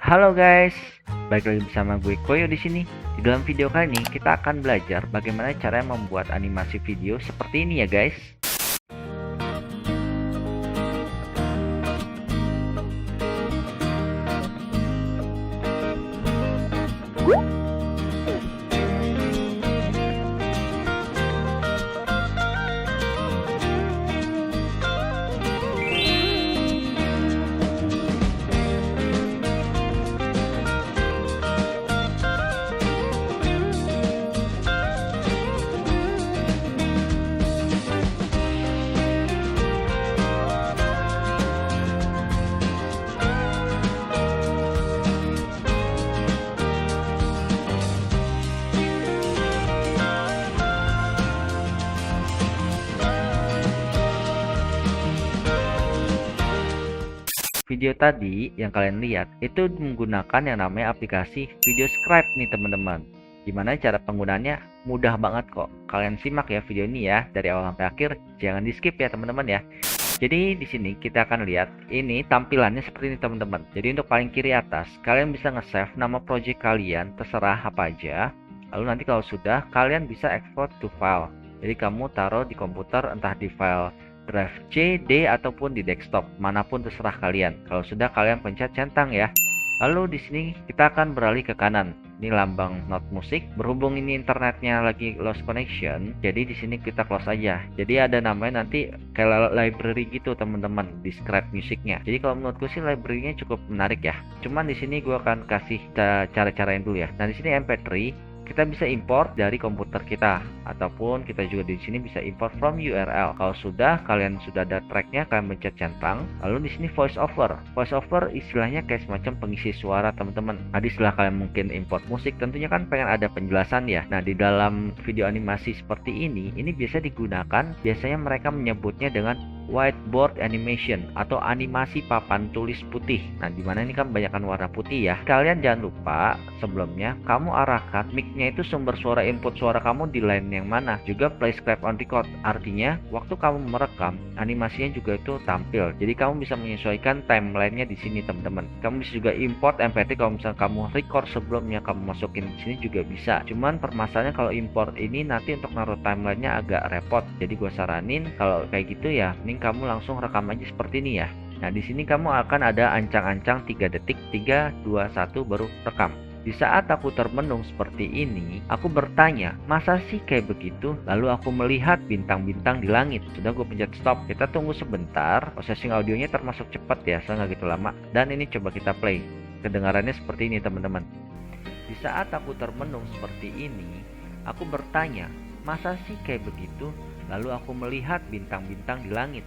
Halo guys, balik lagi bersama gue Koyo di sini. Di dalam video kali ini kita akan belajar bagaimana cara membuat animasi video seperti ini ya guys. Video tadi yang kalian lihat itu menggunakan yang namanya aplikasi Video Scribe nih teman-teman. Gimana cara penggunaannya? Mudah banget kok. Kalian simak ya video ini ya dari awal sampai akhir, jangan di skip ya teman-teman ya. Jadi di sini kita akan lihat ini tampilannya seperti ini teman-teman. Jadi untuk paling kiri atas kalian bisa nge-save nama project kalian terserah apa aja. Lalu nanti kalau sudah kalian bisa export to file. Jadi kamu taruh di komputer entah di file drive C, D ataupun di desktop, manapun terserah kalian. Kalau sudah kalian pencet centang ya. Lalu di sini kita akan beralih ke kanan. Ini lambang not musik. Berhubung ini internetnya lagi lost connection, jadi di sini kita close aja. Jadi ada namanya nanti kayak library gitu teman-teman di Scribe musiknya. Jadi kalau menurutku sih library-nya cukup menarik ya. Cuman di sini gue akan kasih cara-carain dulu ya. Nah di sini MP3 kita bisa import dari komputer kita ataupun kita juga di sini bisa import from URL. Kalau sudah kalian sudah ada tracknya, kalian pencet centang. Lalu di sini voice over. Voice over istilahnya kayak semacam pengisi suara teman-teman. Nah, setelah kalian mungkin import musik, tentunya kan pengen ada penjelasan ya. Nah, di dalam video animasi seperti ini biasa digunakan. Biasanya mereka menyebutnya dengan whiteboard animation atau animasi papan tulis putih. Nah, dimana ini kan banyakkan warna putih ya. Kalian jangan lupa sebelumnya kamu arahkan mic-nya itu sumber suara input suara kamu di line yang mana. Juga play script on record. Artinya waktu kamu merekam animasinya juga itu tampil. Jadi kamu bisa menyesuaikan timelinenya di sini teman-teman. Kamu bisa juga import MP3 kalau misalnya kamu record sebelumnya kamu masukin di sini juga bisa. Cuman permasalahannya kalau import ini nanti untuk naruh timelinenya agak repot. Jadi gue saranin kalau kayak gitu ya kamu langsung rekam aja seperti ini ya. Nah, di sini kamu akan ada ancang-ancang 3 detik, 3, 2, 1 baru rekam. Di saat aku termenung seperti ini, aku bertanya, masa sih kayak begitu? Lalu aku melihat bintang-bintang di langit. Sudah gue pencet stop. Kita tunggu sebentar. Processing audionya termasuk cepat ya, nggak gitu lama. Dan ini coba kita play. Kedengarannya seperti ini teman-teman. Di saat aku termenung seperti ini, aku bertanya, masa sih kayak begitu? Lalu aku melihat bintang-bintang di langit.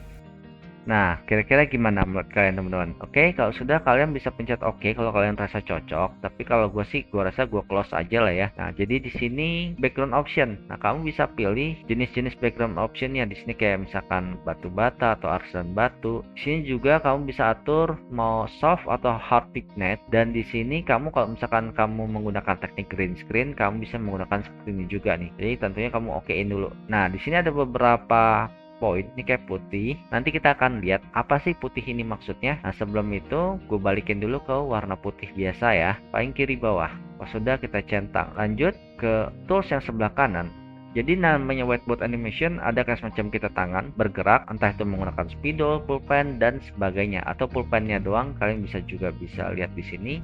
Nah, kira-kira gimana menurut kalian teman-teman? Oke, kalau sudah kalian bisa pencet oke kalau kalian rasa cocok. Tapi kalau gue sih, gue rasa gue close aja lah ya. Nah, jadi di sini background option. Nah, kamu bisa pilih jenis-jenis background optionnya. Di sini kayak misalkan batu bata atau arsan batu. Di sini juga kamu bisa atur mau soft atau hard vignette. Dan di sini kamu kalau misalkan kamu menggunakan teknik green screen, kamu bisa menggunakan seperti ini juga nih. Jadi tentunya kamu okein dulu. Nah, di sini ada beberapa poin ini kayak putih. Nanti kita akan lihat apa sih putih ini maksudnya. Nah, sebelum itu gue balikin dulu ke warna putih biasa ya, paling kiri bawah. Pas sudah kita centang. Lanjut ke tools yang sebelah kanan. Jadi namanya whiteboard animation ada kayak semacam kita tangan bergerak, entah itu menggunakan spidol, pulpen dan sebagainya, atau pulpennya doang. Kalian bisa lihat di sini.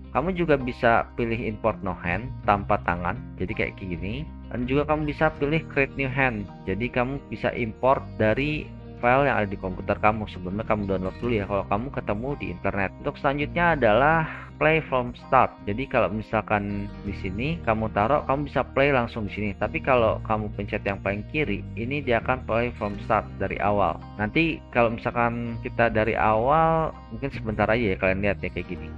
Kamu juga bisa pilih import no hand tanpa tangan, jadi kayak gini. Dan juga kamu bisa pilih create new hand, jadi kamu bisa import dari file yang ada di komputer kamu. Sebelumnya kamu download dulu ya kalau kamu ketemu di internet. Untuk selanjutnya adalah play from start. Jadi kalau misalkan di sini kamu taruh, kamu bisa play langsung di sini. Tapi kalau kamu pencet yang paling kiri, ini dia akan play from start dari awal. Nanti kalau misalkan kita dari awal, mungkin sebentar aja ya kalian lihat ya kayak gini.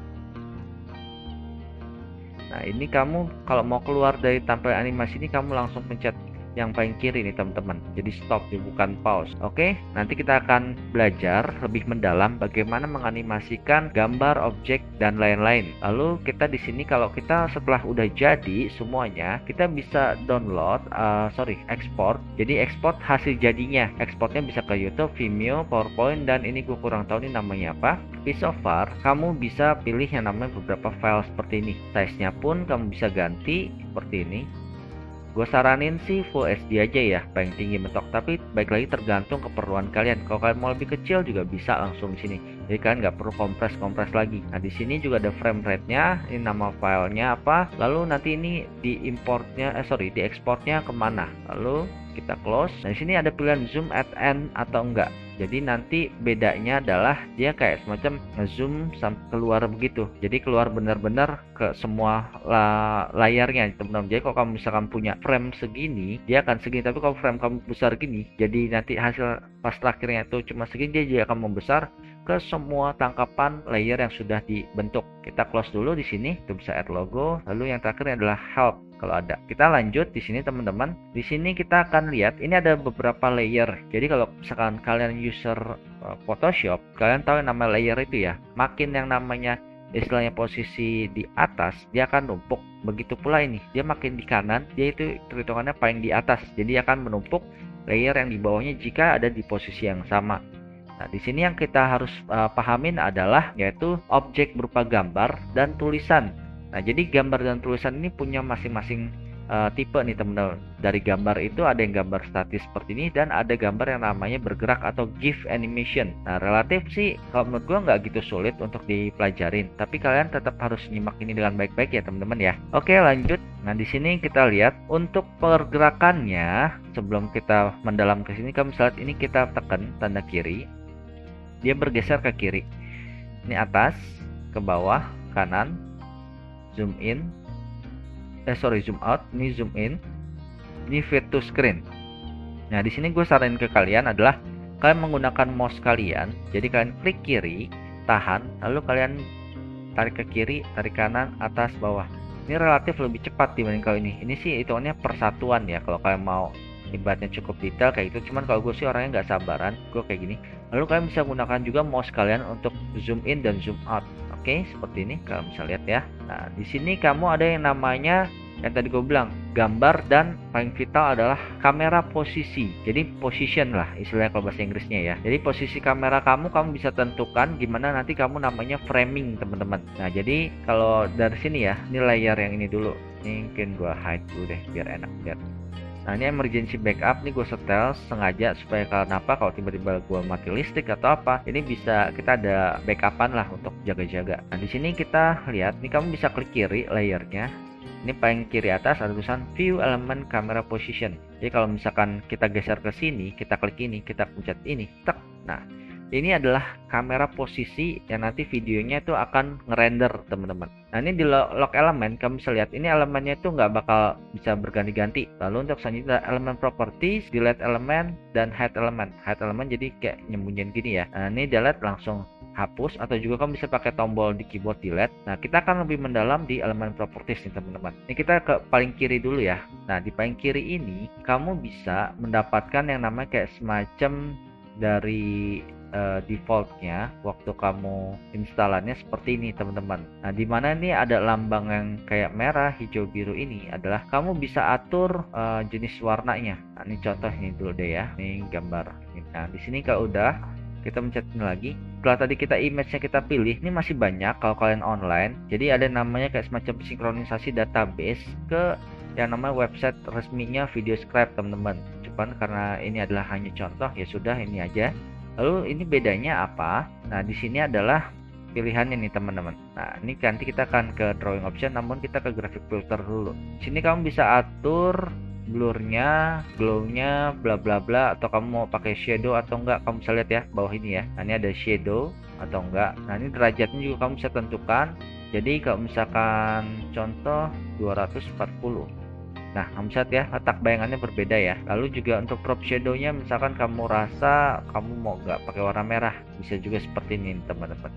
Nah, ini kamu kalau mau keluar dari tampilan animasi ini kamu langsung pencet yang paling kiri nih teman-teman. Jadi stop ya, bukan pause. Oke, nanti kita akan belajar lebih mendalam bagaimana menganimasikan gambar, objek dan lain-lain. Lalu kita di sini kalau kita setelah udah jadi semuanya, kita bisa download, ekspor. Jadi ekspor hasil jadinya. Ekspornya bisa ke YouTube, Vimeo, PowerPoint, dan ini gue kurang tahu ini namanya apa. Tapi so far kamu bisa pilih yang namanya beberapa file seperti ini. Size-nya pun kamu bisa ganti seperti ini. Gue saranin sih Full HD aja ya, paling tinggi mentok. Tapi baik lagi tergantung keperluan kalian. Kalau kalian mau lebih kecil juga bisa langsung di sini. Jadi kalian nggak perlu kompres lagi. Nah di sini juga ada frame rate-nya. Ini nama filenya apa. Lalu nanti ini di ekspornya kemana. Lalu kita close. Nah di sini ada pilihan zoom at end atau enggak. Jadi nanti bedanya adalah dia kayak semacam ngezoom sampai keluar begitu. Jadi keluar benar-benar ke semua layarnya teman-teman. Jadi kalau kamu misalkan punya frame segini, dia akan segini. Tapi kalau frame kamu besar gini, jadi nanti hasil pas terakhirnya itu cuma segini, dia akan membesar ke semua tangkapan layer yang sudah dibentuk. Kita close dulu di sini. Itu bisa add logo. Lalu yang terakhir adalah help kalau ada. Kita lanjut di sini teman-teman. Di sini kita akan lihat ini ada beberapa layer. Jadi kalau misalkan kalian user Photoshop, kalian tahu yang nama layer itu ya. Makin yang namanya istilahnya posisi di atas, dia akan numpuk. Begitu pula ini, dia makin di kanan, dia itu perhitungannya paling di atas. Jadi akan menumpuk layer yang di bawahnya jika ada di posisi yang sama. Nah, di sini yang kita harus pahamin adalah yaitu objek berupa gambar dan tulisan. Nah, jadi gambar dan tulisan ini punya masing-masing tipe nih teman-teman. Dari gambar itu ada yang gambar statis seperti ini dan ada gambar yang namanya bergerak atau GIF animation. Nah, relatif sih kalau menurut gua nggak gitu sulit untuk dipelajarin, tapi kalian tetap harus nyimak ini dengan baik-baik ya teman-teman ya. Oke, lanjut. Nah, di sini kita lihat untuk pergerakannya. Sebelum kita mendalam ke sini, kamu bisa lihat ini kita tekan tanda kiri. Dia bergeser ke kiri. Ini atas, ke bawah, kanan, zoom in, zoom out, ini zoom in, ini fit to screen. Nah di sini gue saranin ke kalian adalah kalian menggunakan mouse kalian. Jadi kalian klik kiri, tahan, lalu kalian tarik ke kiri, tarik kanan, atas, bawah. Ini relatif lebih cepat dibanding kalau ini. Ini sih hitungannya persatuan ya. Kalau kalian mau ibaratnya cukup detail kayak gitu. Cuman kalau gue sih orangnya nggak sabaran, gue kayak gini. Lalu kalian bisa gunakan juga mouse kalian untuk zoom in dan zoom out. Oke, seperti ini kalian bisa lihat ya. Nah, di sini kamu ada yang namanya yang tadi gue bilang gambar dan paling vital adalah kamera posisi. Jadi position lah istilahnya kalau bahasa Inggrisnya ya. Jadi posisi kamera kamu bisa tentukan gimana nanti kamu namanya framing teman-teman. Nah, jadi kalau dari sini ya, ini layar yang ini dulu. Ini mungkin gue hide dulu deh biar enak lihat. Nah, ini emergency backup nih gue setel sengaja supaya kalau tiba-tiba gue mati listrik atau apa, ini bisa kita ada backupan lah untuk jaga-jaga. Nah, di sini kita lihat nih kamu bisa klik kiri layernya. Ini paling kiri atas ada tulisan view element camera position. Jadi kalau misalkan kita geser ke sini, kita klik ini, kita pencet ini, tek. Nah, ini adalah kamera posisi yang nanti videonya itu akan ngerender teman-teman. Nah ini di lock element kamu bisa lihat ini elemennya itu nggak bakal bisa berganti-ganti. Lalu untuk selanjutnya elemen properties, delete element dan hide element. Hide element jadi kayak nyembunyiin gini ya. Nah ini delete langsung hapus atau juga kamu bisa pakai tombol di keyboard delete. Nah kita akan lebih mendalam di elemen properties nih teman-teman. Ini kita ke paling kiri dulu ya. Nah di paling kiri ini kamu bisa mendapatkan yang namanya kayak semacam dari defaultnya waktu kamu installannya seperti ini teman-teman. Nah dimana ini ada lambang yang kayak merah, hijau, biru ini adalah kamu bisa atur jenis warnanya. Nah ini contoh ini dulu deh ya. Ini gambar. Nah di sini kalau udah kita mencet ini lagi. Setelah tadi kita image-nya kita pilih, ini masih banyak kalau kalian online. Jadi ada namanya kayak semacam sinkronisasi database ke yang namanya website resminya VideoScribe teman-teman. Cuman karena ini adalah hanya contoh ya sudah ini aja. Lalu ini bedanya apa? Nah di sini adalah pilihannya nih teman-teman. Nah ini nanti kita akan ke drawing option, namun kita ke graphic filter dulu. Sini kamu bisa atur blurnya, glownya, bla bla bla, atau kamu mau pakai shadow atau enggak, kamu bisa lihat ya bawah ini ya. Nah ini ada shadow atau enggak. Nah ini derajatnya juga kamu bisa tentukan. Jadi kalau misalkan contoh 240. Nah, kamu lihat ya, letak bayangannya berbeda ya. Lalu juga untuk crop shadow-nya, misalkan kamu rasa kamu mau nggak pakai warna merah, bisa juga seperti ini teman-teman.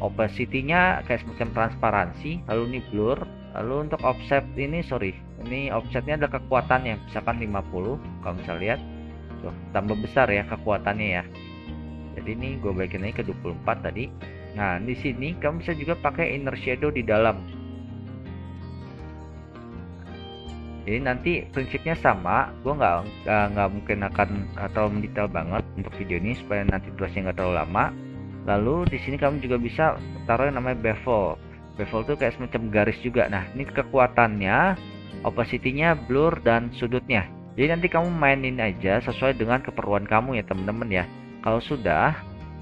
opacity-nya kayak semacam transparansi, lalu ini blur, lalu untuk offset ini ini offsetnya ada kekuatannya, misalkan 50, kalau bisa lihat tuh tambah besar ya kekuatannya ya. Jadi ini gue balikin lagi ke 24 tadi. Nah di sini kamu bisa juga pakai inner shadow di dalam. Jadi nanti prinsipnya sama, gue nggak mungkin akan terlalu mendetail banget untuk video ini supaya nanti durasinya nggak terlalu lama. Lalu di sini kamu juga bisa taruh yang namanya bevel. Bevel itu kayak semacam garis juga. Nah ini kekuatannya, opacity-nya, blur, dan sudutnya. Jadi nanti kamu mainin aja sesuai dengan keperluan kamu ya teman-teman ya. Kalau sudah,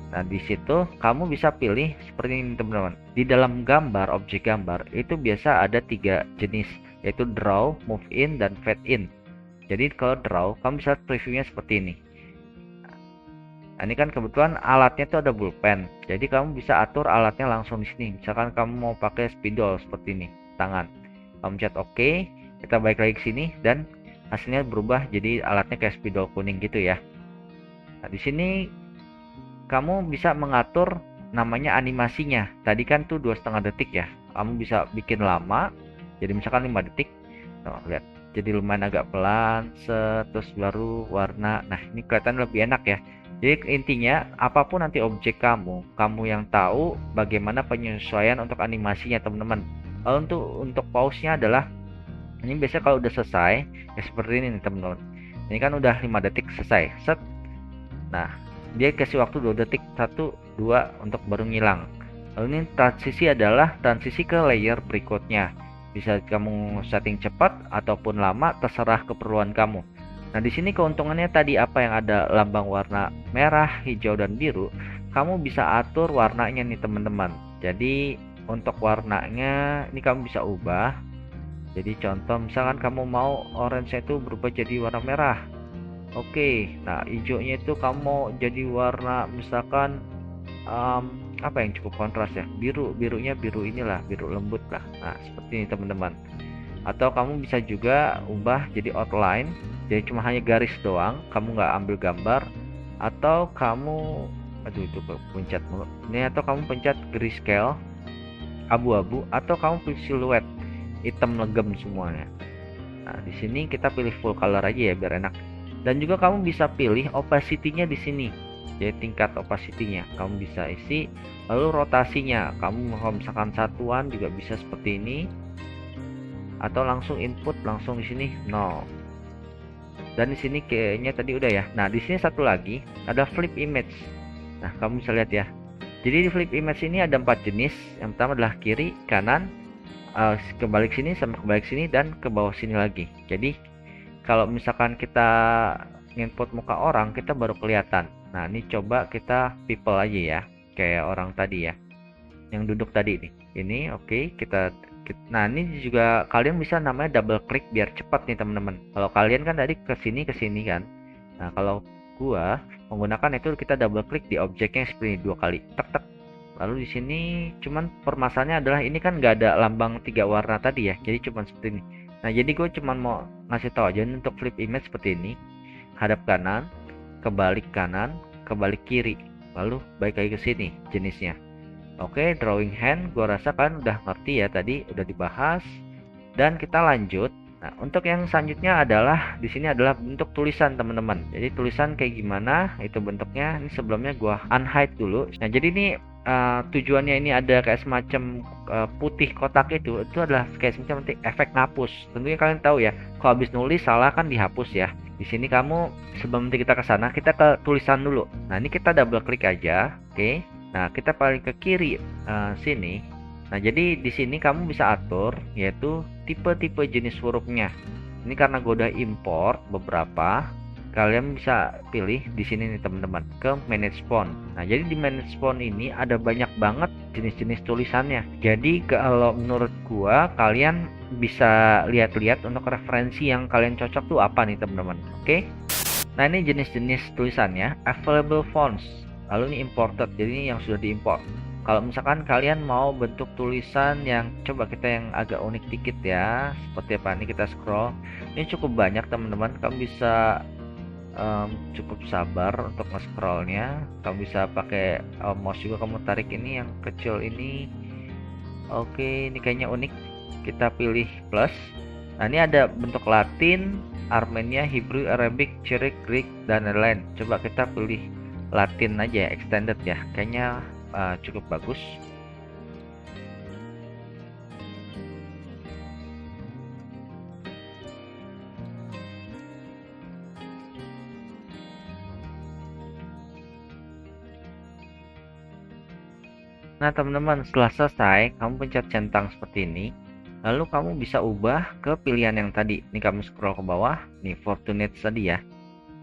nah di situ kamu bisa pilih seperti ini teman-teman. Di dalam gambar, objek gambar itu biasa ada 3 jenis, yaitu draw, move in, dan fade in. Jadi kalau draw, kamu bisa previewnya seperti ini. Nah ini kan kebetulan alatnya itu ada bullpen, jadi kamu bisa atur alatnya langsung di sini. Misalkan kamu mau pakai spidol seperti ini, tangan, kamu pencet OK, kita balik lagi ke sini dan hasilnya berubah jadi alatnya kayak spidol kuning gitu ya. Nah di sini kamu bisa mengatur namanya animasinya. Tadi kan tuh 2,5 detik ya, kamu bisa bikin lama jadi misalkan 5 detik. Tuh, lihat jadi lumayan agak pelan, terus baru warna. Nah ini kelihatan lebih enak ya. Jadi intinya apapun nanti objek kamu yang tahu bagaimana penyesuaian untuk animasinya teman-teman. Lalu untuk pause-nya adalah ini biasanya kalau udah selesai ya seperti ini nih teman-teman. Ini kan udah 5 detik selesai. Set. Nah, dia kasih waktu 2 detik, 1 2 untuk baru ngilang. Lalu ini transisi adalah transisi ke layer berikutnya. Bisa kamu setting cepat ataupun lama, terserah keperluan kamu. Nah, di sini keuntungannya tadi apa yang ada lambang warna merah, hijau, dan biru, kamu bisa atur warnanya nih teman-teman. Jadi untuk warnanya ini kamu bisa ubah. Jadi contoh misalkan kamu mau orange itu berubah jadi warna merah. Oke, nah hijaunya itu kamu mau jadi warna misalkan apa yang cukup kontras ya, birunya biru inilah, biru lembut lah. Nah seperti ini teman-teman. Atau kamu bisa juga ubah jadi outline, jadi cuma hanya garis doang, kamu nggak ambil gambar. Atau kamu itu pencet ini, atau kamu pencet grayscale abu-abu, atau kamu pilih siluet hitam legem semuanya. Nah di sini kita pilih full color aja ya biar enak. Dan juga kamu bisa pilih opacity-nya di sini. Jadi tingkat opacity-nya kamu bisa isi, lalu rotasinya kamu mau misalkan satuan juga bisa seperti ini, atau langsung input langsung di sini 0. Dan di sini kayaknya tadi udah ya. Nah di sini satu lagi ada flip image. Nah kamu bisa lihat ya. Jadi di flip image ini ada 4 jenis. Yang pertama adalah kiri, kanan, kebalik sini, sama kebalik sini, dan ke bawah sini lagi. Jadi kalau misalkan kita input muka orang, kita baru kelihatan. Nah ini coba kita people aja ya, kayak orang tadi ya, yang duduk tadi nih. Ini oke, nah ini juga kalian bisa namanya double click biar cepat nih teman-teman. Kalau kalian kan tadi ke sini kan. Nah kalau gua menggunakan itu, kita double click di objeknya seperti ini 2 kali, tek. Lalu di sini cuman permasalahannya adalah ini kan nggak ada lambang 3 warna tadi ya, jadi cuman seperti ini. Nah jadi gue cuman mau ngasih tahu aja untuk flip image seperti ini, hadap kanan, kebalik kiri, lalu balik lagi ke sini jenisnya. Oke, drawing hand, gue rasa kan udah ngerti ya, tadi udah dibahas. Dan kita lanjut. Nah untuk yang selanjutnya adalah di sini adalah bentuk tulisan teman-teman. Jadi tulisan kayak gimana itu bentuknya. Ini sebelumnya gue unhide dulu. Nah jadi ini tujuannya ini ada kayak semacam putih kotak itu adalah kayak semacam nanti efek ngapus. Tentunya kalian tahu ya, kalau habis nulis salah kan dihapus ya. Di sini kamu sebelum nanti kita ke sana, kita ke tulisan dulu. Nah ini kita double klik aja, oke. Nah kita paling ke kiri sini. Nah jadi di sini kamu bisa atur yaitu tipe-tipe jenis hurufnya. Ini karena gue udah import beberapa, kalian bisa pilih di sini nih teman-teman, ke manage font. Nah jadi di manage font ini ada banyak banget jenis-jenis tulisannya. Jadi kalau menurut gua kalian bisa lihat-lihat untuk referensi yang kalian cocok tuh apa nih teman-teman. Oke. Nah ini jenis-jenis tulisannya, available fonts. Lalu ini imported, jadi ini yang sudah diimport. Kalau misalkan kalian mau bentuk tulisan yang coba kita yang agak unik dikit ya, seperti apa, ini kita scroll. Ini cukup banyak teman-teman, kamu bisa cukup sabar untuk nge-scrollnya. Kamu bisa pakai mouse juga, kamu tarik ini yang kecil ini. Oke, ini kayaknya unik. Kita pilih plus. Nah, ini ada bentuk Latin, Armenia, Hebrew, Arabic, Syriac, Greek, dan lain-lain. Coba kita pilih Latin aja ya, extended ya. Kayaknya cukup bagus. Nah, teman-teman, setelah selesai, kamu pencet centang seperti ini. Lalu kamu bisa ubah ke pilihan yang tadi. Ini kamu scroll ke bawah, nih Fortunate tadi ya.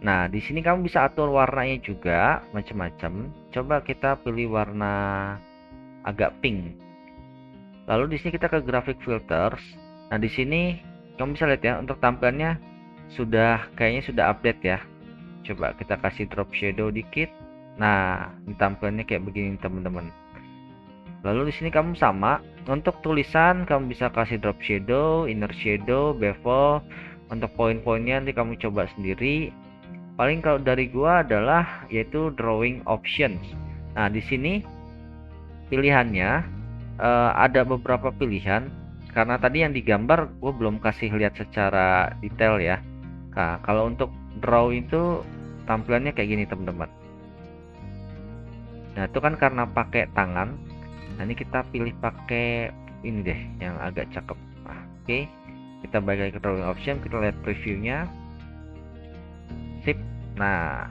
Nah, di sini kamu bisa atur warnanya juga, macam-macam. Coba kita pilih warna agak pink. Lalu di sini kita ke graphic filters. Nah, di sini kamu bisa lihat ya, untuk tampilannya kayaknya sudah update ya. Coba kita kasih drop shadow dikit. Nah, ini tampilannya kayak begini, teman-teman. Lalu di sini kamu sama, untuk tulisan kamu bisa kasih drop shadow, inner shadow, bevel. Untuk poin-poinnya nanti kamu coba sendiri. Paling kalau dari gua adalah yaitu drawing options. Nah, di sini pilihannya ada beberapa pilihan. Karena tadi yang digambar gua belum kasih lihat secara detail ya. Nah, kalau untuk draw itu tampilannya kayak gini, teman-teman. Nah, itu kan karena pakai tangan. Nah, ini kita pilih pakai ini deh yang agak cakep. Nah, oke, kita balik lagi ke drawing option, kita lihat previewnya. Sip. Nah,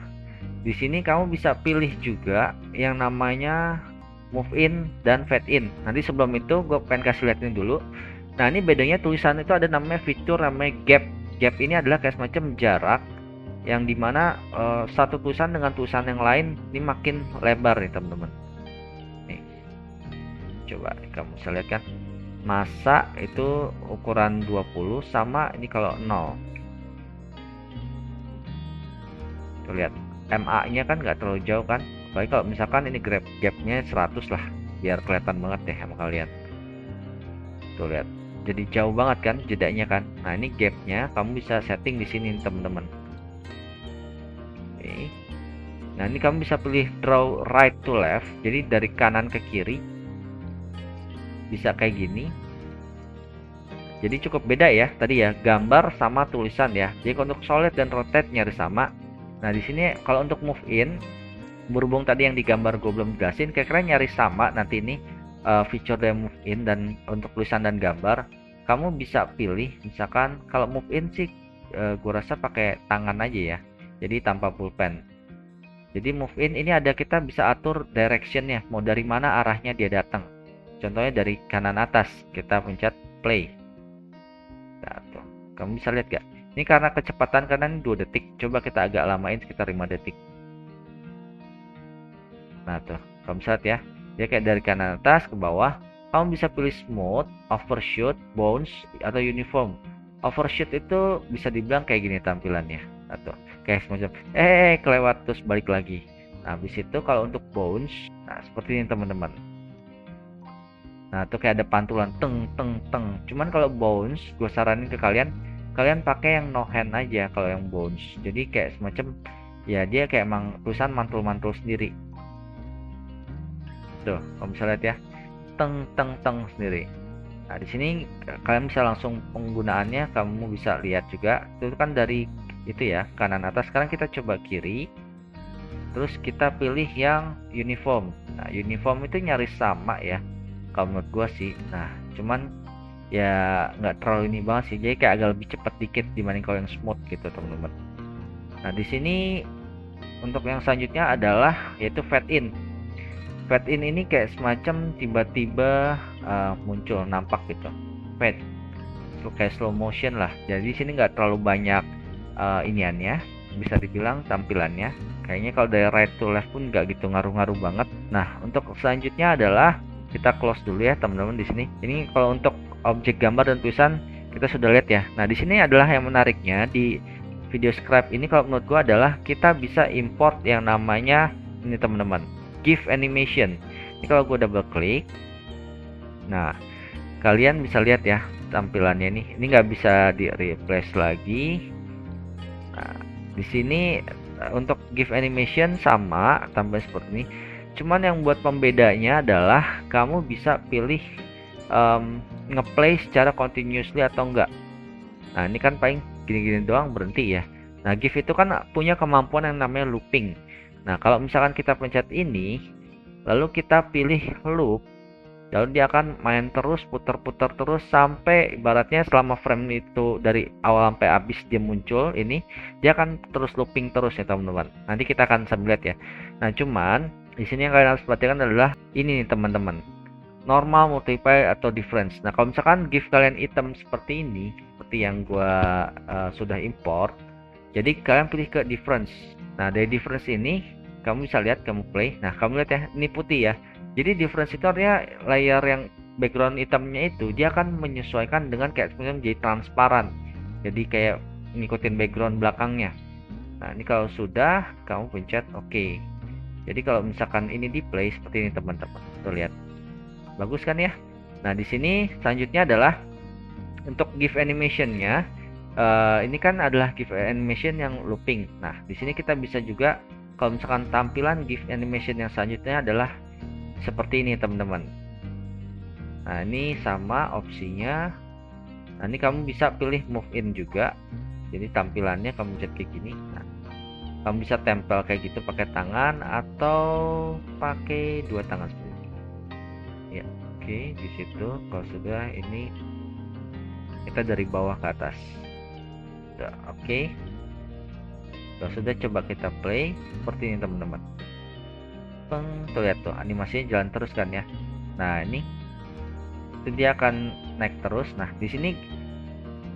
di sini kamu bisa pilih juga yang namanya move in dan fade in. Nanti sebelum itu gue pengen kasih lihat ini dulu. Nah, ini bedanya tulisan itu ada namanya fitur namanya gap. Gap ini adalah kayak semacam jarak yang dimana satu tulisan dengan tulisan yang lain ini makin lebar nih, teman-teman. Coba kamu bisa lihat kan, masa itu ukuran 20 sama ini kalau 0. Tuh lihat, MA nya kan nggak terlalu jauh kan, baik kalau misalkan ini gapnya 100 lah, biar kelihatan banget deh sama kalian. Tuh lihat, jadi jauh banget kan jedanya kan. Nah, ini gapnya kamu bisa setting di sini, teman-teman. Nah, ini kamu bisa pilih draw right to left, jadi dari kanan ke kiri bisa kayak gini. Jadi cukup beda ya tadi ya, gambar sama tulisan ya. Jadi untuk solid dan rotate nyaris sama. Nah, di sini kalau untuk move in, berhubung tadi yang digambar gue belum jelasin, kira-kira nyaris sama nanti ini feature dari move in dan untuk tulisan dan gambar. Kamu bisa pilih, misalkan kalau move in sih gue rasa pakai tangan aja ya. Jadi tanpa pulpen. Jadi move in ini ada, kita bisa atur directionnya, mau dari mana arahnya dia datang. Contohnya dari kanan atas, kita pencet play. Nah, tuh. Kamu bisa lihat gak? Ini karena kecepatan kanan 2 detik. Coba kita agak lamain sekitar 5 detik. Nah, tuh. Kamu bisa lihat ya. Dia kayak dari kanan atas ke bawah. Kamu bisa pilih smooth, overshoot, bounce, atau uniform. Overshoot itu bisa dibilang kayak gini tampilannya. Nah, tuh. Kayak semacam kelewat terus balik lagi. Nah, habis itu kalau untuk bounce, nah seperti ini, teman-teman. Nah, itu kayak ada pantulan teng teng teng. Cuman kalau bounce, gue saranin ke kalian pakai yang no hand aja kalau yang bounce. Jadi kayak semacam ya dia kayak emang tulisan mantul-mantul sendiri. Tuh, kamu bisa lihat ya. Teng teng teng sendiri. Nah, di sini kalian bisa langsung penggunaannya, kamu bisa lihat juga. Itu kan dari itu ya, kanan atas. Sekarang kita coba kiri. Terus kita pilih yang uniform. Nah, uniform itu nyaris sama ya, kalau menurut gua sih. Nah, cuman ya nggak terlalu ini banget sih, jadi kayak agak lebih cepat dikit dibanding kalau yang smooth gitu, teman-teman. Nah, di sini untuk yang selanjutnya adalah yaitu fade in. Fade in ini kayak semacam tiba-tiba muncul, nampak gitu. Fade, kayak slow motion lah. Jadi di sini nggak terlalu banyak iniannya, bisa dibilang tampilannya. Kayaknya kalau dari right to left pun nggak gitu ngaruh-ngaruh banget. Nah, untuk selanjutnya adalah kita close dulu ya, teman-teman di sini. Ini kalau untuk objek gambar dan tulisan kita sudah lihat ya. Nah, di sini adalah yang menariknya di video scribe ini kalau menurut gua adalah kita bisa import yang namanya ini, teman-teman, GIF animation. Ini kalau gua double klik, nah kalian bisa lihat ya tampilannya ini nggak bisa di replace lagi. Nah, Di sini untuk GIF animation sama tambah seperti ini. Cuman yang buat pembedanya adalah kamu bisa pilih ngeplay secara continuously atau enggak. Nah, ini kan paling gini-gini doang berhenti ya. Nah, GIF itu kan punya kemampuan yang namanya looping. Nah, kalau misalkan kita pencet ini, lalu kita pilih loop, lalu dia akan main terus, putar-putar terus sampai ibaratnya selama frame itu dari awal sampai habis dia muncul ini, dia akan terus looping terus ya teman-teman. Nanti kita akan sambil lihat ya. Nah, cuman di sini yang kalian harus perhatikan adalah ini nih teman-teman. Normal, multiply atau difference. Nah, kalau misalkan GIF kalian item seperti ini, seperti yang gua sudah import, jadi kalian pilih ke difference. Nah, dari difference ini kamu bisa lihat, kamu play. Nah, kamu lihat ya, ini putih ya. Jadi difference itu artinya layer yang background hitamnya itu dia akan menyesuaikan dengan kayak sebenarnya menjadi transparan. Jadi kayak ngikutin background belakangnya. Nah, ini kalau sudah kamu pencet OK. Jadi kalau misalkan ini di play seperti ini teman-teman. Tuh lihat. Bagus kan ya? Nah, di sini selanjutnya adalah untuk GIF animation-nya. Ini kan adalah GIF animation yang looping. Nah, di sini kita bisa juga kalau misalkan tampilan GIF animation yang selanjutnya adalah seperti ini teman-teman. Nah, ini sama opsinya. Nah, ini kamu bisa pilih move in juga. Jadi tampilannya kamu cek kayak gini. Nah, kamu bisa tempel kayak gitu pakai tangan atau pakai dua tangan seperti ini. Ya, oke, di situ kalau sudah ini kita dari bawah ke atas. Udah, oke. Kalau sudah coba kita play seperti ini teman-teman. Tuh lihat tuh animasinya jalan terus kan ya. Nah, ini itu dia akan naik terus. Nah, di sini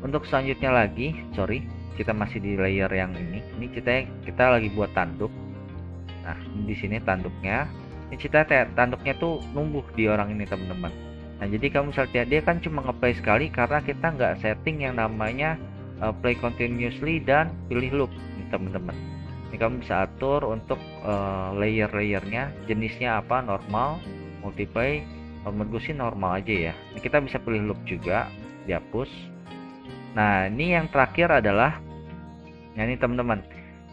untuk selanjutnya lagi, sorry, kita masih di layer yang ini. Ini kita lagi buat tanduk. Nah, di sini tanduknya. Ini tanduknya tuh numbuh di orang ini teman-teman. Nah, jadi kamu bisa lihat dia kan cuma ngeplay sekali karena kita nggak setting yang namanya play continuously dan pilih loop teman-teman. Ini kamu bisa atur untuk layer-layernya, jenisnya apa, normal, multiply. Menurut gue sih normal aja ya. Ini kita bisa pilih loop juga, dihapus. Nah, ini yang terakhir adalah, nah ini teman-teman,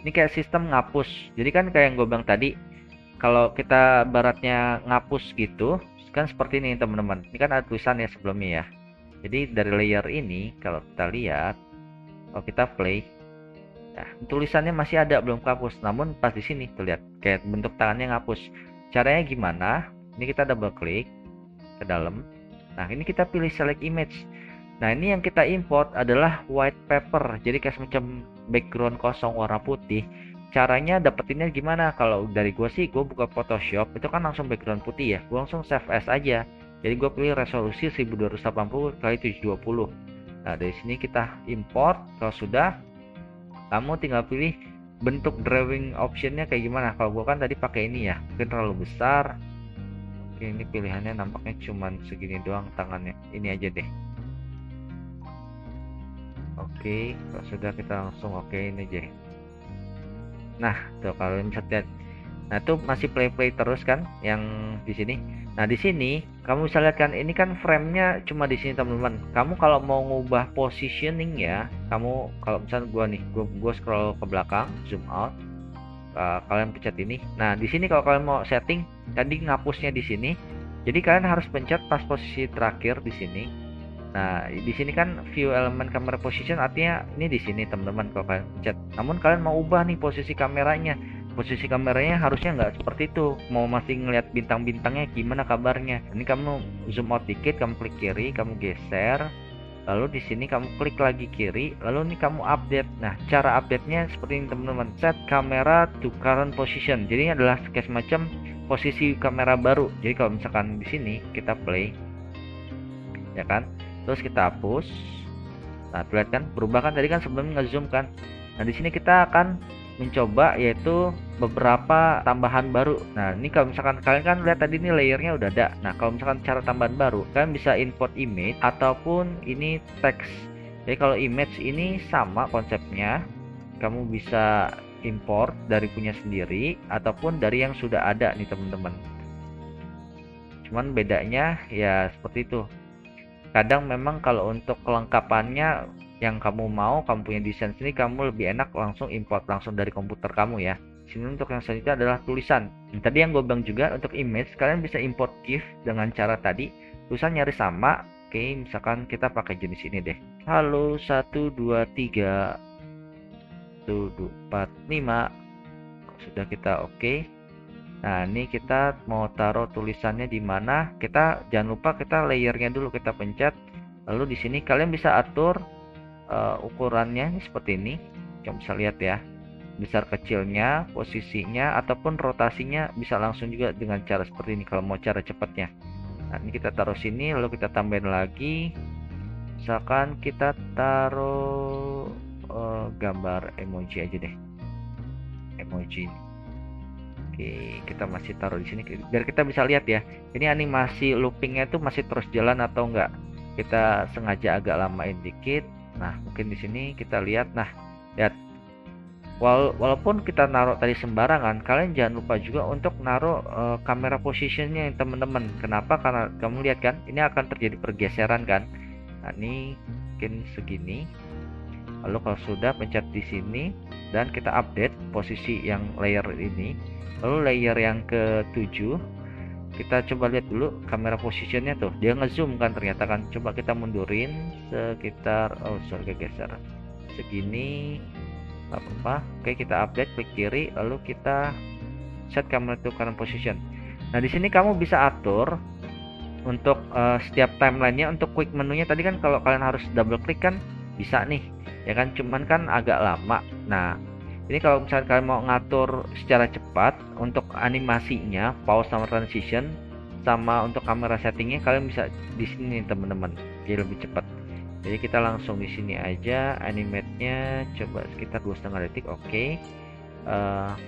ini kayak sistem ngapus. Jadi kan kayak yang gue bilang tadi, kalau kita baratnya ngapus gitu, kan seperti ini teman-teman. Ini kan ada tulisan ya sebelumnya ya. Jadi dari layer ini, kalau kita lihat, kalau kita play, nah, tulisannya masih ada belum kehapus. Namun pas di sini tuh lihat kayak bentuk tangannya ngapus. Caranya gimana? Ini kita double klik ke dalam. Nah, ini kita pilih select image. Nah, ini yang kita import adalah white paper. Jadi kayak semacam background kosong warna putih. Caranya dapetinnya gimana? Kalau dari gue sih, gue buka Photoshop itu kan langsung background putih ya. Gue langsung save as aja. Jadi gue pilih resolusi 1280 x 720. Nah, dari sini kita import. Kalau sudah, kamu tinggal pilih bentuk drawing optionnya kayak gimana. Kalau gue kan tadi pakai ini ya, mungkin terlalu besar. Oke, ini pilihannya nampaknya cuman segini doang tangannya. Ini aja deh. Oke, kalau sudah kita langsung oke ini aja. Nah, tuh kalau bisa lihat. Nah, itu masih play terus kan yang di sini. Nah, di sini kamu bisa lihat kan ini kan frame-nya cuma di sini teman-teman. Kamu kalau mau ngubah positioning ya, kamu kalau misalnya gua nih, gua scroll ke belakang, zoom out. Kalian pencet ini. Nah, di sini kalau kalian mau setting tadi ngapusnya di sini. Jadi kalian harus pencet pas posisi terakhir di sini. Nah, di sini kan view element camera position artinya ini di sini teman-teman kalau kalian pencet. Namun kalian mau ubah nih posisi kameranya. Posisi kameranya harusnya nggak seperti itu. Mau masih ngelihat bintang-bintangnya gimana kabarnya. Ini kamu zoom out dikit, kamu klik kiri, kamu geser. Lalu di sini kamu klik lagi kiri, lalu ini kamu update. Nah, cara update-nya seperti ini teman-teman. Set kamera to current position. Jadi ini adalah kayak semacam posisi kamera baru. Jadi kalau misalkan di sini kita play, ya kan? Terus kita hapus. Nah, lihat kan berubah kan tadi kan sebelum ngezoom kan. Nah, di sini kita akan mencoba yaitu beberapa tambahan baru. Nah, ini kalau misalkan kalian kan lihat tadi ini layernya udah ada. Nah, kalau misalkan cara tambahan baru, kalian bisa import image ataupun ini teks. Jadi kalau image ini sama konsepnya, kamu bisa import dari punya sendiri ataupun dari yang sudah ada nih teman-teman. Cuman bedanya ya seperti itu. Kadang memang kalau untuk kelengkapannya yang kamu mau, kamu punya desain sini, kamu lebih enak langsung import langsung dari komputer kamu ya. Sini untuk yang selanjutnya adalah tulisan. Tadi yang gue bilang juga untuk image, kalian bisa import GIF dengan cara tadi, tulisan nyaris sama. Oke, misalkan kita pakai jenis ini deh. Halo 1 2 3 1 2 4 5. Sudah kita oke. Nah, ini kita mau taruh tulisannya di mana? Kita jangan lupa kita layernya dulu kita pencet. Lalu di sini kalian bisa atur ukurannya seperti ini. Kamu bisa lihat ya. Besar kecilnya, posisinya ataupun rotasinya bisa langsung juga dengan cara seperti ini kalau mau cara cepatnya. Nah, ini kita taruh sini lalu kita tambahin lagi. Misalkan kita taruh gambar emoji aja deh. Emoji. Oke, kita masih taruh di sini biar kita bisa lihat ya. Ini animasi loopingnya itu masih terus jalan atau enggak. Kita sengaja agak lamain dikit. Nah, mungkin di sini kita lihat. Nah, lihat. Walaupun kita naruh tadi sembarangan, kalian jangan lupa juga untuk naruh kamera positionnya teman-teman. Kenapa? Karena kamu lihat kan, ini akan terjadi pergeseran kan. Nah, ini mungkin segini. Lalu kalau sudah pencet di sini dan kita update posisi yang layer ini. Lalu layer yang ke-7 kita coba lihat dulu kamera positionnya tuh, dia ngezoom kan ternyata kan. Coba kita mundurin sekitar geser segini, nggak apa-apa. Oke, kita update, klik kiri lalu kita set kamera to current position. Nah, di sini kamu bisa atur untuk setiap timelinenya. Untuk quick menunya tadi kan kalau kalian harus double klik kan bisa nih ya kan, cuman kan agak lama. Nah, ini kalau misalnya kalian mau ngatur secara cepat untuk animasinya, pause sama transition, sama untuk kamera settingnya, kalian bisa di sini teman-teman, jadi lebih cepat. Jadi kita langsung di sini aja, animate-nya coba sekitar 2,5 detik, oke.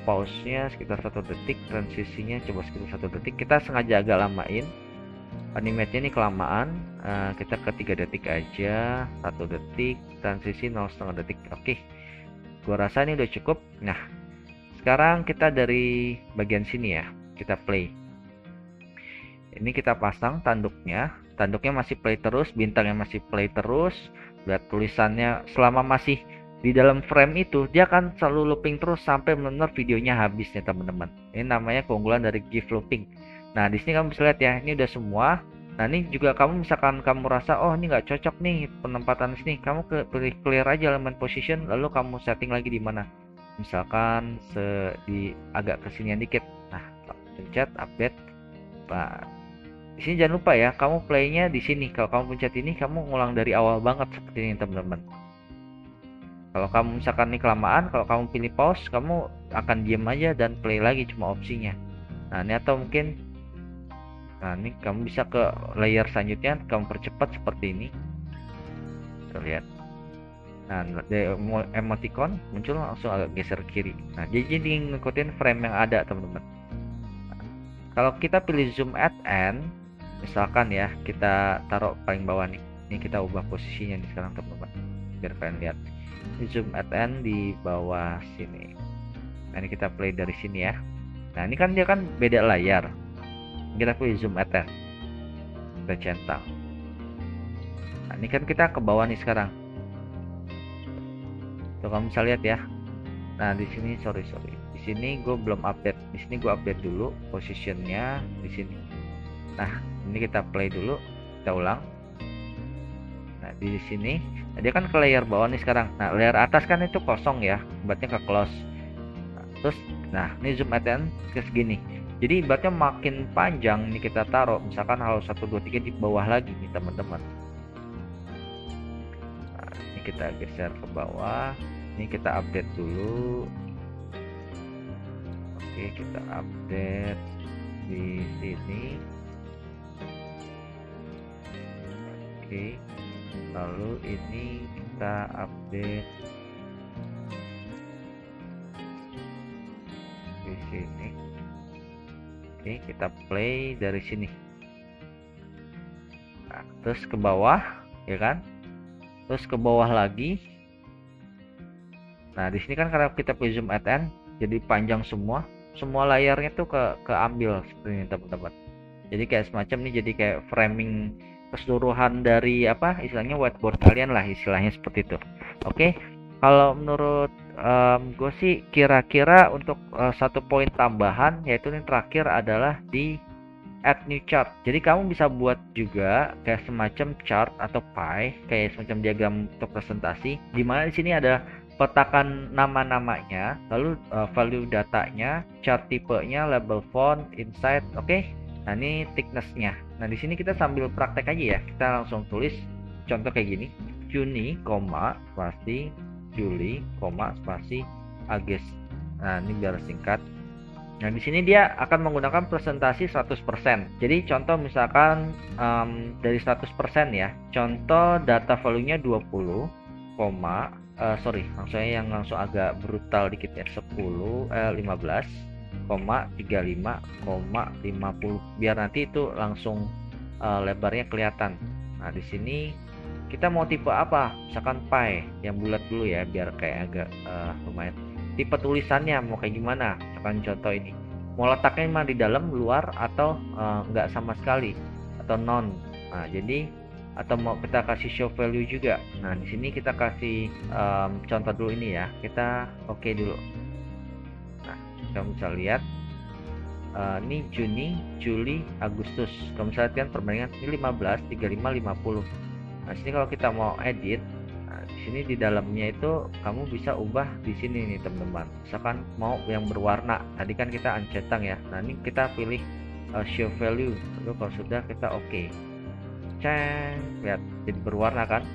Pause-nya sekitar 1 detik, transisinya coba sekitar 1 detik. Kita sengaja agak lamain. Animate-nya ini kelamaan, kita ke 3 detik aja, 1 detik, transisi 0,5 detik, oke. Gua rasa ini udah cukup. Nah, sekarang kita dari bagian sini ya, kita play. Ini kita pasang tanduknya masih play terus, bintangnya masih play terus. Lihat tulisannya selama masih di dalam frame itu, dia akan selalu looping terus sampai benar-benar videonya habis nih teman-teman. Ini namanya keunggulan dari GIF looping. Nah, di sini kamu bisa lihat ya, ini udah semua. Nah, ini juga kamu misalkan kamu rasa oh ini nggak cocok nih penempatan sini, kamu clear aja elemen position lalu kamu setting lagi di mana. Misalkan di agak kesinian dikit. Nah, pencet update. Nah, di sini jangan lupa ya, kamu playnya di sini. Kalau kamu pencet ini, kamu ngulang dari awal banget seperti ini teman-teman. Kalau kamu misalkan ini kelamaan, kalau kamu pilih pause, kamu akan diam aja dan play lagi cuma opsinya. Nah, ini atau mungkin nah, ini kamu bisa ke layer selanjutnya, kamu percepat seperti ini. Kita lihat. Nah, dari emoticon muncul langsung agak geser kiri. Nah, jadi ngikutin frame yang ada, teman-teman. Nah, kalau kita pilih zoom at end, misalkan ya, kita taruh paling bawah nih. Ini kita ubah posisinya nih sekarang, teman-teman. Biar kalian lihat. Ini zoom at end di bawah sini. Nah, ini kita play dari sini ya. Nah, ini kan dia kan beda layar. Kita pilih zoom at end, kita centang. Nah, ini kan kita ke bawah nih sekarang. Tuh kamu bisa lihat ya. Nah, di sini sorry di sini gue belum update. Di sini gue update dulu positionnya di sini. Nah, ini kita play dulu, kita ulang. Nah, di sini nah, dia kan ke layer bawah nih sekarang. Nah, layer atas kan itu kosong ya, berarti ke close. Nah, terus nah ini zoom at end ke segini. Jadi ibaratnya makin panjang nih kita taruh, misalkan halo 1 2 3 di bawah lagi nih teman-teman. Nah, ini kita geser ke bawah. Ini kita update dulu. Oke, kita update di sini. Oke. Lalu ini kita update di sini. Oke, kita play dari sini. Nah, terus ke bawah, ya kan? Terus ke bawah lagi. Nah, di sini kan karena kita pilih zoom at end, jadi panjang semua layarnya tuh keambil seperti ini teman-teman. Jadi kayak semacam nih, jadi kayak framing keseluruhan dari apa istilahnya whiteboard kalian lah, istilahnya seperti itu. Oke, kalau menurut gue sih kira-kira untuk satu poin tambahan yaitu yang terakhir adalah di add new chart. Jadi kamu bisa buat juga kayak semacam chart atau pie, kayak semacam diagram untuk presentasi, di mana di sini ada petakan nama-namanya, lalu value datanya, chart tipenya, label font, insight, oke. Nah ini thickness-nya. Nah di sini kita sambil praktek aja ya, kita langsung tulis contoh kayak gini, Juni, spasi, Juli, spasi, Agustus. Nah ini biar singkat. Nah, di sini dia akan menggunakan presentasi 100%. Jadi contoh misalkan dari 100% ya. Contoh data value-nya 20, maksudnya yang langsung agak brutal dikit ya. 15, 35, 50. Biar nanti itu langsung lebarnya kelihatan. Nah, di sini kita mau tipe apa? Misalkan pie yang bulat dulu ya, biar kayak agak lumayan. Tipe tulisannya mau kayak gimana? Misalkan contoh ini, mau letaknya mah di dalam, luar, atau nggak sama sekali, atau non. Nah jadi atau mau kita kasih show value juga. Nah di sini kita kasih contoh dulu ini ya, kita oke dulu. Nah kamu bisa lihat ini Juni, Juli, Agustus. Kamu bisa lihat kan perbandingan ini 15, 35, 50. Nah sini kalau kita mau edit, di sini di dalamnya itu kamu bisa ubah di sini nih teman-teman. Misalkan mau yang berwarna, tadi kan kita uncentang ya. Nah ini kita pilih show value. Lalu kalau sudah kita oke. Lihat jadi berwarna kan.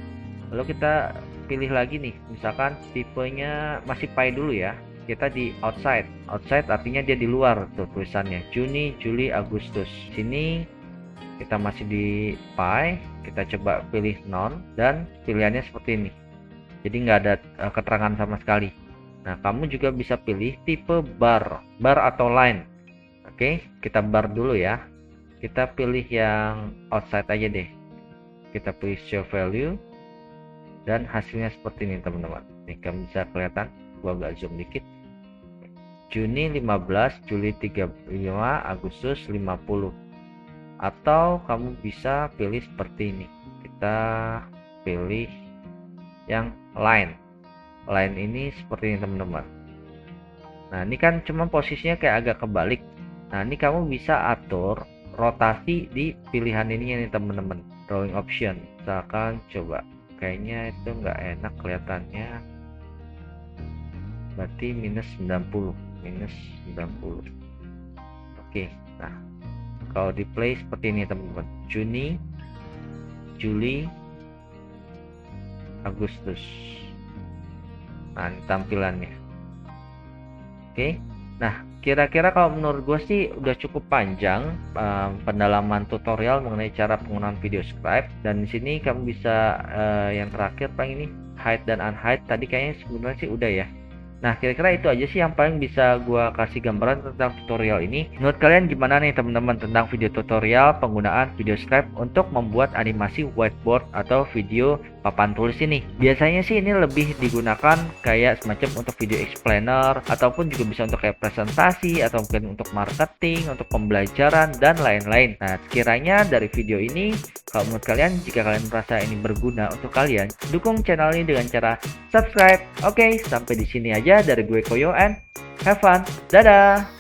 Lalu kita pilih lagi nih, misalkan tipenya masih pie dulu ya. Kita di outside. Outside artinya dia di luar tuh tulisannya. Juni, Juli, Agustus. Sini kita masih di pie. Kita coba pilih non dan pilihannya seperti ini. Jadi nggak ada keterangan sama sekali. Nah kamu juga bisa pilih tipe bar atau line. Oke, kita bar dulu ya. Kita pilih yang outside aja deh. Kita pilih show value dan hasilnya seperti ini teman-teman. Nih kamu bisa kelihatan, gua agak zoom dikit. Juni 15, Juli 35, Agustus 50. Atau kamu bisa pilih seperti ini. Kita pilih yang line ini seperti ini teman-teman. Nah ini kan cuma posisinya kayak agak kebalik. Nah ini kamu bisa atur rotasi di pilihan ini nih teman-teman, drawing option. Misalkan coba kayaknya itu nggak enak kelihatannya, berarti minus 90. Oke, nah kalau di play seperti ini teman-teman, Juni, Juli, Agustus. Nah ini tampilannya. Oke. Nah kira-kira kalau menurut gue sih udah cukup panjang pendalaman tutorial mengenai cara penggunaan video scribe. Dan di sini kamu bisa yang terakhir paling ini hide dan unhide. Tadi kayaknya sebenarnya sih udah ya. Nah kira-kira itu aja sih yang paling bisa gua kasih gambaran tentang tutorial ini. Menurut kalian gimana nih teman-teman tentang video tutorial penggunaan video scribe untuk membuat animasi whiteboard atau video papan tulis ini? Biasanya sih ini lebih digunakan kayak semacam untuk video explainer, ataupun juga bisa untuk kayak presentasi, atau mungkin untuk marketing, untuk pembelajaran dan lain-lain. Nah sekiranya dari video ini, kalau menurut kalian, jika kalian merasa ini berguna untuk kalian, dukung channel ini dengan cara subscribe. Oke, sampai di sini aja dari gue Koyo and have fun. Dadah.